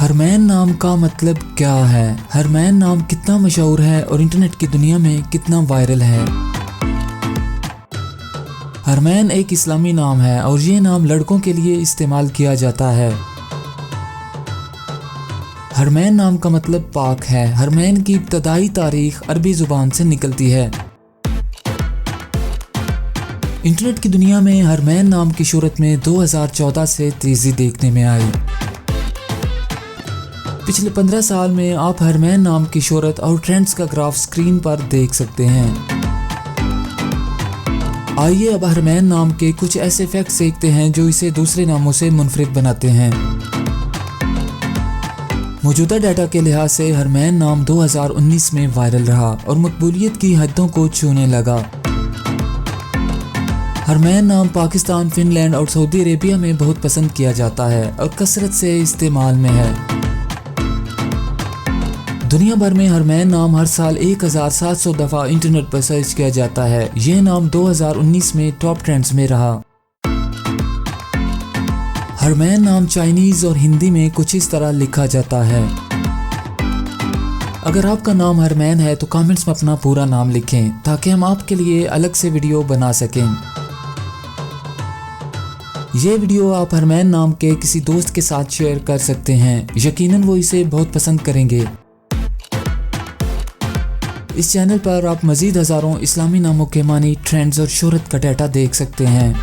हरमैन नाम का मतलब क्या है? हरमैन नाम कितना मशहूर है और इंटरनेट की दुनिया में कितना वायरल है? हरमैन एक इस्लामी नाम है और ये नाम लड़कों के लिए इस्तेमाल किया जाता है। हरमैन नाम का मतलब पाक है। हरमैन की इब्तदाई तारीख अरबी जुबान से निकलती है। इंटरनेट की दुनिया में हरमैन नाम की शोहरत में 2014 से तेजी देखने में आई। पिछले 15 साल में आप हरमैन नाम की शोहरत और ट्रेंड्स का ग्राफ स्क्रीन पर देख सकते हैं। आइए अब हरमैन नाम के कुछ ऐसे फैक्ट्स देखते हैं जो इसे दूसरे नामों से मुनफरिद बनाते हैं। मौजूदा डाटा के लिहाज से हरमैन नाम 2019 में वायरल रहा और मकबूलियत की हदों को छूने लगा। हरमैन नाम पाकिस्तान, फिनलैंड और सऊदी अरेबिया में बहुत पसंद किया जाता है और कसरत से इस्तेमाल में है। दुनिया भर में हरमैन नाम हर साल 1700 दफ़ा इंटरनेट पर सर्च किया जाता है। यह नाम 2019 में टॉप ट्रेंड्स में रहा। हरमैन नाम चाइनीज़ और हिंदी में कुछ इस तरह लिखा जाता है। अगर आपका नाम हरमैन है तो कमेंट्स में अपना पूरा नाम लिखें ताकि हम आपके लिए अलग से वीडियो बना सकें। ये वीडियो आप हरमैन नाम के किसी दोस्त के साथ शेयर कर सकते हैं। यकीनन वो इसे बहुत पसंद करेंगे। इस चैनल पर आप मज़ीद हज़ारों इस्लामी नामों के मानी, ट्रेंड्स और शोहरत का डाटा देख सकते हैं।